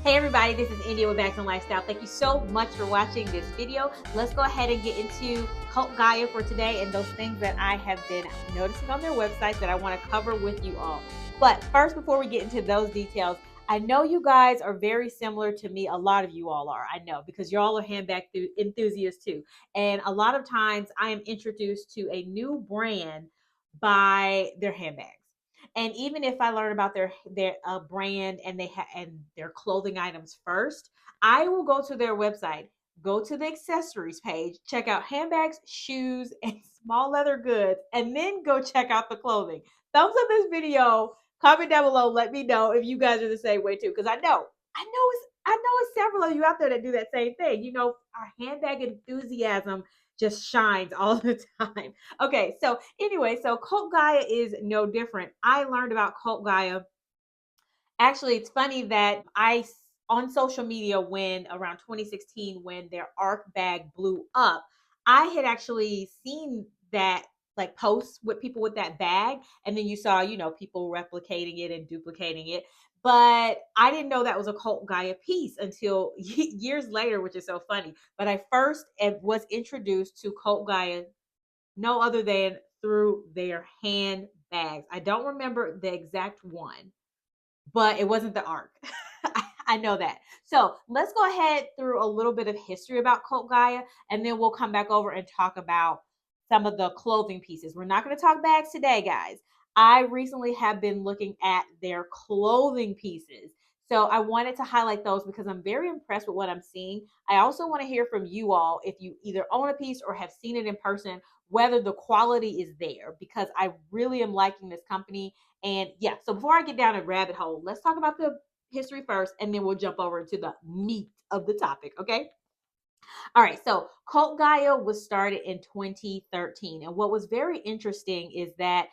Hey everybody, this is India with Bags and Lifestyle. Thank you so much for watching this video. Let's go ahead and get into Cult Gaia for today and those things that I have been noticing on their website that I want to cover with you all. But first, before we get into those details, I know you guys are very similar to me. A lot of you all are, I know, because you all are handbag enthusiasts too. And a lot of times I am introduced to a new brand by their handbags. And even if I learn about their brand and and their clothing items first, I will go to their website, go to the accessories page, check out handbags, shoes, and small leather goods, and then go check out the clothing. Thumbs up this video. Comment down below. Let me know if you guys are the same way too, because I know it's several of you out there that do that same thing. You know, our handbag enthusiasm just shines all the time. Okay, so anyway, so Cult Gaia is no different. I learned about Cult Gaia. Actually, it's funny that on social media when around 2016 when their ARC bag blew up, I had actually seen that like posts with people with that bag, and then you saw, people replicating it and duplicating it. But I didn't know that was a Cult Gaia piece until years later, which is so funny. But I first was introduced to Cult Gaia no other than through their handbags. I don't remember the exact one, but it wasn't the arc. I know that. So let's go ahead through a little bit of history about Cult Gaia, and then we'll come back over and talk about some of the clothing pieces. We're not going to talk bags today, guys. I recently have been looking at their clothing pieces. So I wanted to highlight those because I'm very impressed with what I'm seeing. I also want to hear from you all if you either own a piece or have seen it in person, whether the quality is there, because I really am liking this company. And yeah, so before I get down a rabbit hole, let's talk about the history first, and then we'll jump over into the meat of the topic, okay? All right, so Cult Gaia was started in 2013. And what was very interesting is that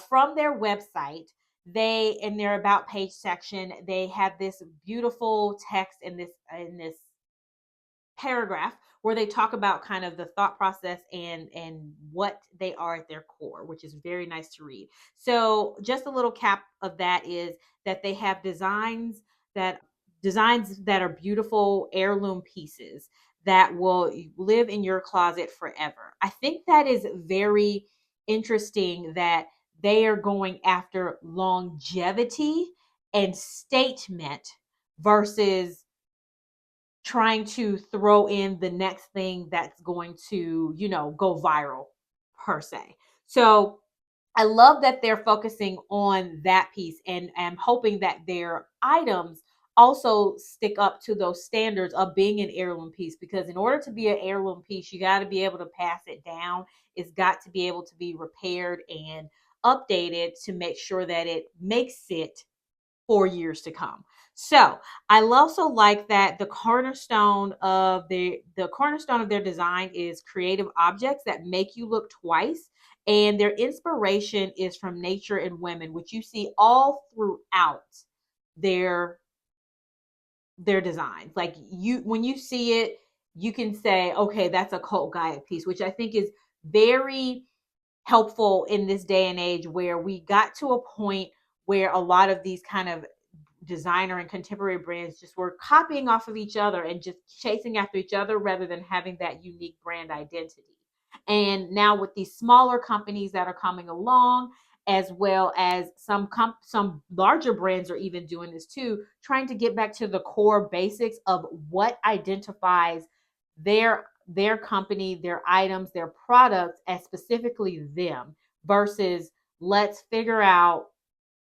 from their website, in their about page section, they have this beautiful text in this paragraph where they talk about kind of the thought process and what they are at their core, which is very nice to read. So just a little cap of that is that they have that designs that are beautiful heirloom pieces that will live in your closet forever. I think that is very interesting that they are going after longevity and statement versus trying to throw in the next thing that's going to, go viral per se. So I love that they're focusing on that piece, and I'm hoping that their items also stick up to those standards of being an heirloom piece, because in order to be an heirloom piece, you got to be able to pass it down. It's got to be able to be repaired and updated to make sure that it makes it for years to come. So I also like that the cornerstone of their design is creative objects that make you look twice. And their inspiration is from nature and women, which you see all throughout their their designs. Like when you see it, you can say, okay, that's a Cult Gaia piece, which I think is very helpful in this day and age where we got to a point where a lot of these kind of designer and contemporary brands just were copying off of each other and just chasing after each other rather than having that unique brand identity. And now with these smaller companies that are coming along, as well as some larger brands are even doing this too, trying to get back to the core basics of what identifies their company, their items, their products as specifically them, versus let's figure out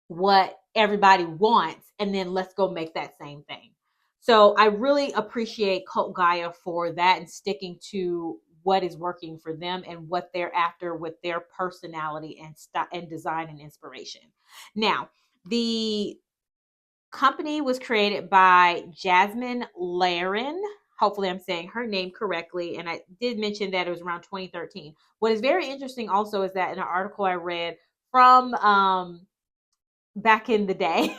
what everybody wants and then let's go make that same thing. So I really appreciate Cult Gaia for that and sticking to what is working for them and what they're after with their personality and design and inspiration. Now, the company was created by Jasmine Laren. Hopefully I'm saying her name correctly. And I did mention that it was around 2013. What is very interesting also is that in an article I read from back in the day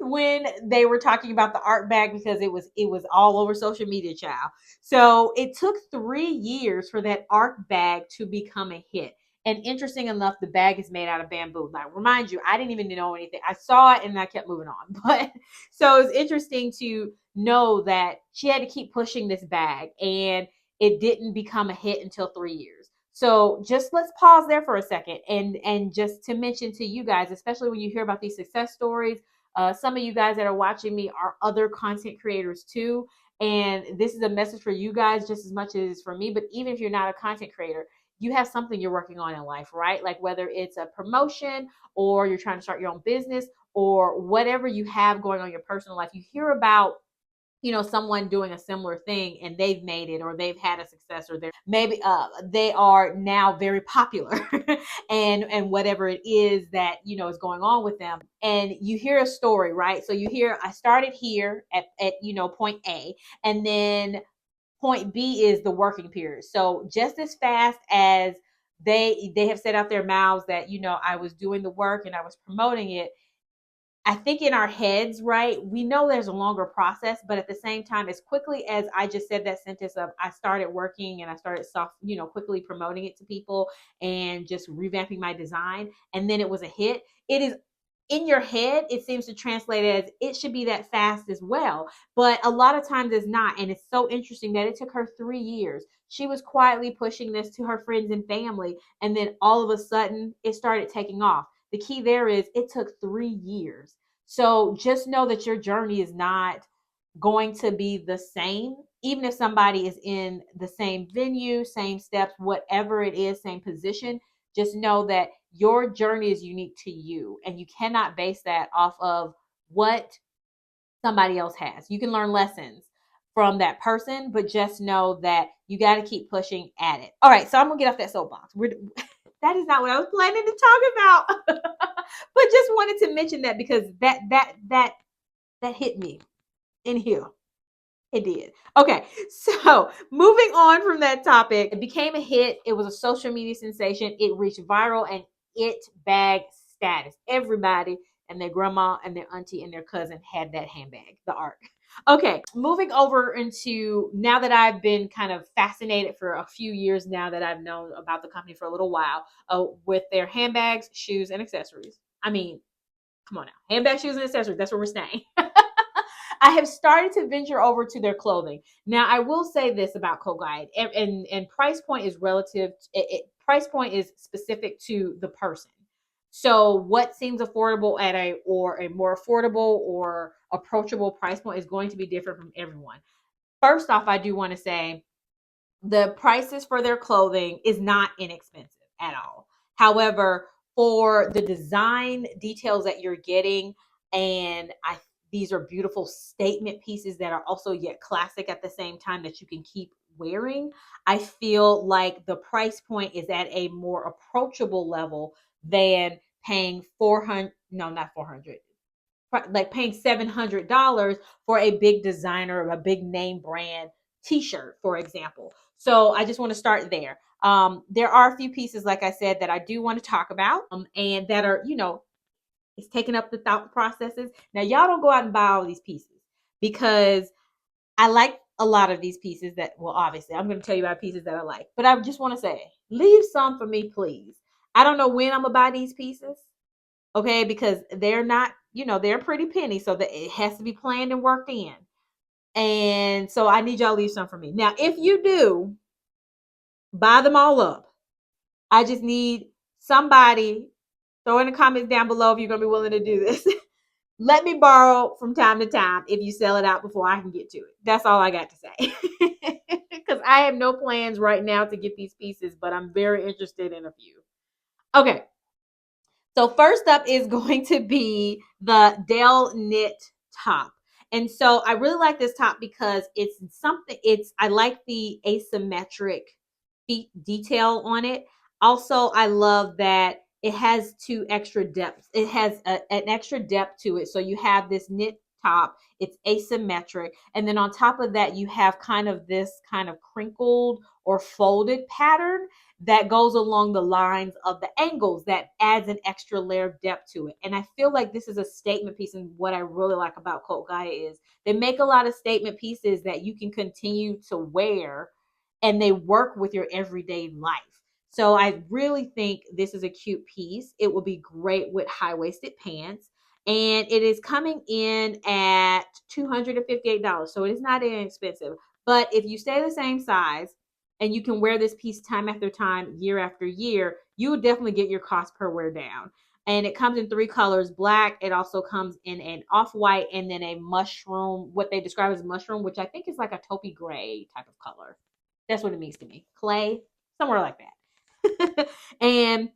when they were talking about the art bag, because it was all over social media, child. So it took 3 years for that art bag to become a hit. And interesting enough, the bag is made out of bamboo. Now, remind you, I didn't even know anything. I saw it and I kept moving on. But so it's interesting to know that she had to keep pushing this bag, and it didn't become a hit until 3 years. So just let's pause there for a second, and just to mention to you guys, especially when you hear about these success stories, some of you guys that are watching me are other content creators too. And this is a message for you guys just as much as for me. But even if you're not a content creator, you have something you're working on in life, right? Like whether it's a promotion or you're trying to start your own business or whatever you have going on in your personal life, you hear about someone doing a similar thing and they've made it, or they've had a success, or they are now very popular and whatever it is that is going on with them. And you hear a story, right? So you hear, I started here at point A, and then point B is the working period. So just as fast as they have said out their mouths that I was doing the work and I was promoting it, I think in our heads, right, we know there's a longer process, but at the same time, as quickly as I just said that sentence of I started working and I started quickly promoting it to people and just revamping my design, and then it was a hit, it is in your head, it seems to translate as it should be that fast as well. But a lot of times it's not. And it's so interesting that it took her 3 years. She was quietly pushing this to her friends and family. And then all of a sudden, it started taking off. The key there is it took 3 years. So just know that your journey is not going to be the same, even if somebody is in the same venue, same steps, whatever it is, same position. Just know that your journey is unique to you, and you cannot base that off of what somebody else has. You can learn lessons from that person, but just know that you got to keep pushing at it. All right, so I'm gonna get off that soapbox. That is not what I was planning to talk about, but just wanted to mention that because that hit me in here. It did. Okay, so moving on from that topic, it became a hit. It was a social media sensation. It reached viral and it bagged status. Everybody and their grandma and their auntie and their cousin had that handbag, the Ark. Okay, moving over into now that I've been kind of fascinated for a few years now that I've known about the company for a little while, with their handbags, shoes, and accessories. I mean, come on now, handbags, shoes, and accessories. That's what we're saying. I have started to venture over to their clothing. Now, I will say this about Cult Gaia, and price point is relative. Price point is specific to the person. So, what seems affordable at a more affordable or approachable price point is going to be different from everyone. First off, I do want to say the prices for their clothing is not inexpensive at all. However, for the design details that you're getting, and these are beautiful statement pieces that are also yet classic at the same time that you can keep wearing. I feel like the price point is at a more approachable level than paying 400, no, not 400, like paying $700 for a big designer, a big name brand t-shirt, for example. So I just want to start there. There are a few pieces, like I said, that I do want to talk about, and that are, it's taking up the thought processes. Now, y'all don't go out and buy all these pieces, because I like a lot of these pieces that, well, obviously, I'm going to tell you about pieces that I like, but I just want to say, leave some for me, please. I don't know when I'm going to buy these pieces. Okay, because they're not, they're pretty penny, so that it has to be planned and worked in. And so I need y'all to leave some for me. Now, if you do buy them all up, I just need somebody, throw in the comments down below if you're gonna be willing to do this. Let me borrow from time to time if you sell it out before I can get to it. That's all I got to say. Because I have no plans right now to get these pieces, but I'm very interested in a few. Okay. So first up is going to be the Dell knit top. And so I really like this top because I like the asymmetric feet detail on it. Also, I love that it has two extra depths. It has an extra depth to it. So you have this knit top, it's asymmetric. And then on top of that, you have kind of this kind of crinkled or folded pattern that goes along the lines of the angles that adds an extra layer of depth to it. And I feel like this is a statement piece. And what I really like about Cult Gaia is they make a lot of statement pieces that you can continue to wear, and they work with your everyday life. So I really think this is a cute piece. It will be great with high-waisted pants. And it is coming in at $258. So it is not inexpensive. But if you stay the same size and you can wear this piece time after time, year after year, you will definitely get your cost per wear down. And it comes in 3 colors: black. It also comes in an off-white and then a mushroom, what they describe as mushroom, which I think is like a taupey gray type of color. That's what it means to me. Clay, somewhere like that. And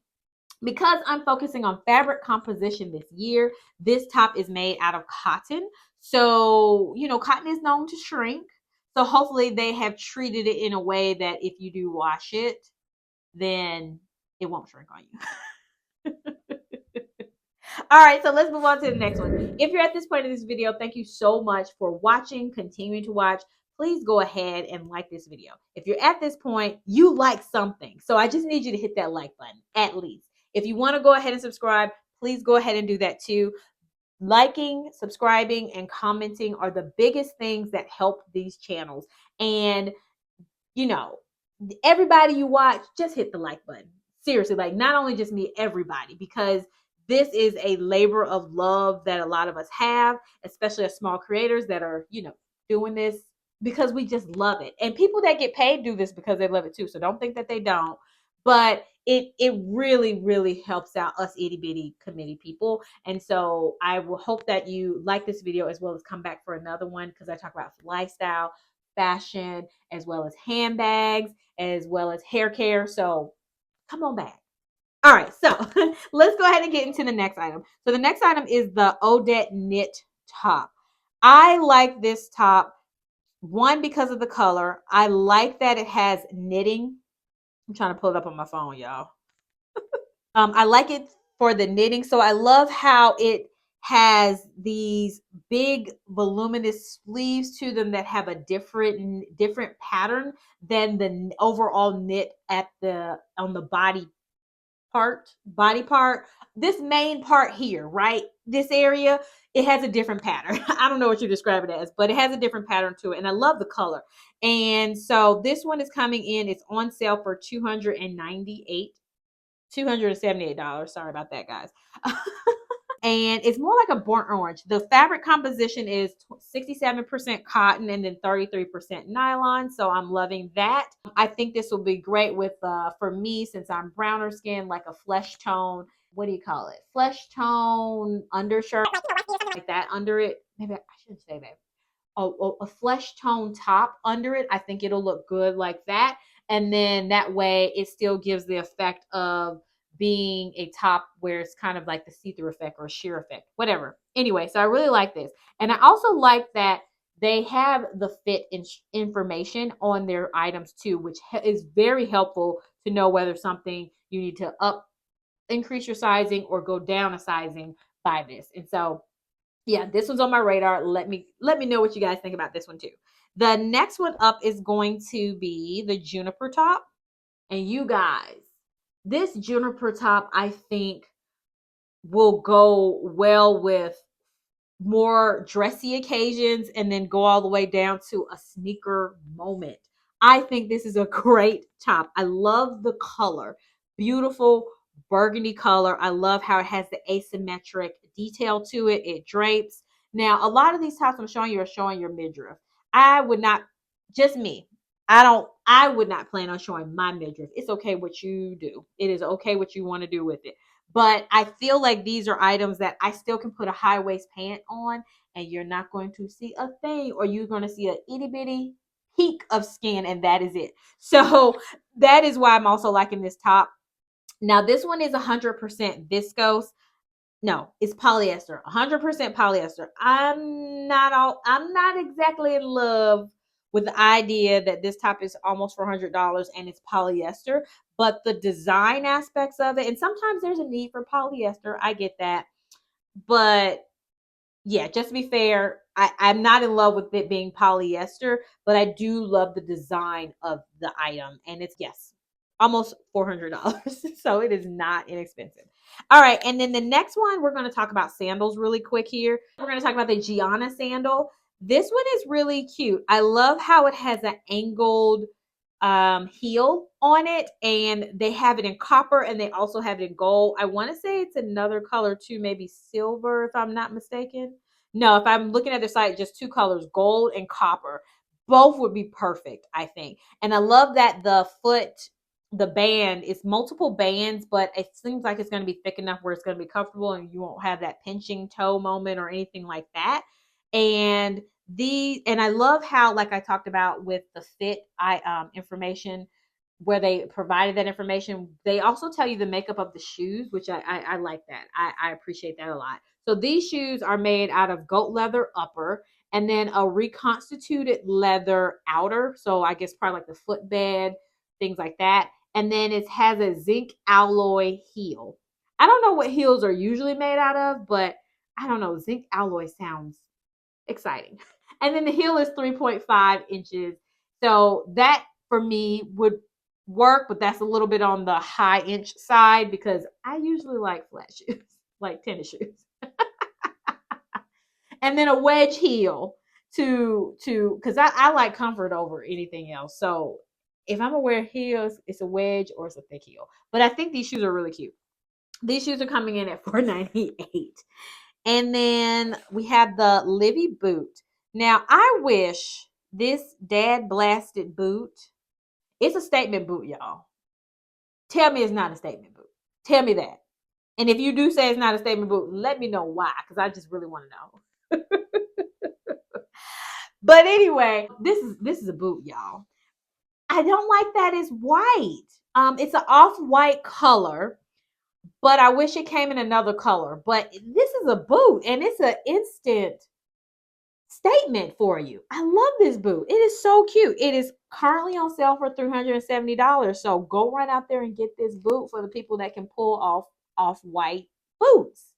because I'm focusing on fabric composition this year, this top is made out of cotton. So, cotton is known to shrink. So hopefully they have treated it in a way that if you do wash it, then it won't shrink on you. All right, so let's move on to the next one. If you're at this point in this video, thank you so much for watching, continuing to watch. Please go ahead and like this video. If you're at this point, you like something. So I just need you to hit that like button, at least. If you want to go ahead and subscribe, please go ahead and do that too. Liking, subscribing, and commenting are the biggest things that help these channels. And, everybody you watch, just hit the like button. Seriously, like not only just me, everybody, because this is a labor of love that a lot of us have, especially as small creators that are, doing this because we just love it. And people that get paid do this because they love it too. So don't think that they don't. But it really, really helps out us itty bitty committee people. And so I will hope that you like this video as well as come back for another one, because I talk about lifestyle, fashion, as well as handbags, as well as hair care. So come on back. All right, so let's go ahead and get into the next item. So the next item is the Odette knit top. I like this top, one, because of the color. I like that it has knitting. I'm trying to pull it up on my phone, y'all. I like it for the knitting. So I love how it has these big voluminous sleeves to them that have a different pattern than the overall knit on the body part. This main part here, right? This area, it has a different pattern. I don't know what you describe it as, but it has a different pattern to it. And I love the color. And so this one is coming in. It's on sale for $278. Sorry about that, guys. And it's more like a burnt orange. The fabric composition is 67% cotton and then 33% nylon. So I'm loving that. I think this will be great with, for me, since I'm browner skin, like a flesh tone. What do you call it? Flesh tone undershirt, like that under it. Maybe I shouldn't say that. A flesh tone top under it. I think it'll look good like that. And then that way it still gives the effect of being a top where it's kind of like the see-through effect or a sheer effect, whatever. Anyway, so I really like this. And I also like that they have the fit information on their items too, which is very helpful to know whether something you need to increase your sizing or go down a sizing by this. And so, yeah, this one's on my radar. Let me know what you guys think about this one too. The next one up is going to be the juniper top. And you guys, this juniper top, I think, will go well with more dressy occasions and then go all the way down to a sneaker moment. I think this is a great top. I love the color. Beautiful burgundy color. I love how it has the asymmetric detail to it. It drapes. Now, a lot of these tops I'm showing you are showing your midriff. I would not, just me, I would not plan on showing my midriff. It's okay what you do. It is okay what you want to do with it. But I feel like these are items that I still can put a high waist pant on and you're not going to see a thing, or you're going to see an itty bitty peak of skin and that is it. So that is why I'm also liking this top. Now this one is 100% viscose. No, it's polyester, 100% polyester. I'm not exactly in love with the idea that this top is almost $400 and it's polyester, but the design aspects of it, and sometimes there's a need for polyester, I get that. But yeah, just to be fair, I'm not in love with it being polyester, but I do love the design of the item. And it's, yes, almost $400. So it is not inexpensive. All right. And then the next one, we're going to talk about sandals really quick here. We're going to talk about the Gianna sandal. This one is really cute. I love how it has an angled heel on it, and they have it in copper and they also have it in gold. I want to say it's another color too, maybe silver if I'm not mistaken. No, if I'm looking at their site, just two colors, gold and copper. Both would be perfect, I think. And I love that the band is multiple bands, but it seems like it's going to be thick enough where it's going to be comfortable and you won't have that pinching toe moment or anything like that. And I love how, like I talked about with the fit information, where they provided that information, they also tell you the makeup of the shoes, which I like that. I appreciate that a lot. So these shoes are made out of goat leather upper and then a reconstituted leather outer. So I guess probably like the footbed, things like that. And then it has a zinc alloy heel. I don't know what heels are usually made out of, but I don't know. Zinc alloy sounds exciting. And then the heel is 3.5 inches. So that for me would work, but that's a little bit on the high inch side because I usually like flat shoes, like tennis shoes. And then a wedge heel to because I like comfort over anything else. So if I'm gonna wear heels, it's a wedge or it's a thick heel. But I think these shoes are really cute. These shoes are coming in at $4.98. And then we have the Livy boot. Now, I wish this dad blasted boot, it's a statement boot, y'all. Tell me it's not a statement boot. Tell me that. And if you do say it's not a statement boot, let me know why, because I just really want to know. But anyway, this is a boot, y'all. I don't like that it's white. It's an off-white color, but I wish it came in another color. But this is a boot, and it's an instant statement for you. I love this boot. It is so cute. It is currently on sale for $370. So go right out there and get this boot for the people that can pull off white boots.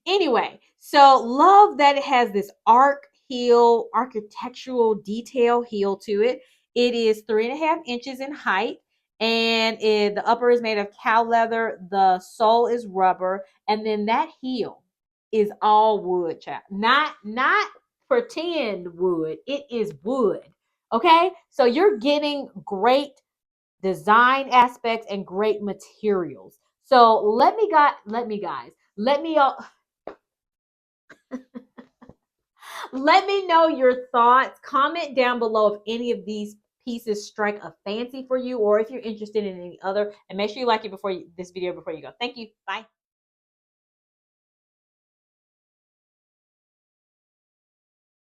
Anyway, so love that it has this architectural detail heel to it. It is 3.5 inches in height, and the upper is made of cow leather. The sole is rubber, and then that heel is all wood, child. Not pretend wood. It is wood. Okay, so you're getting great design aspects and great materials. So let me guys, let me know your thoughts. Comment down below if any of these pieces strike a fancy for you or if you're interested in any other. And make sure you like it this video before you go. Thank you. Bye.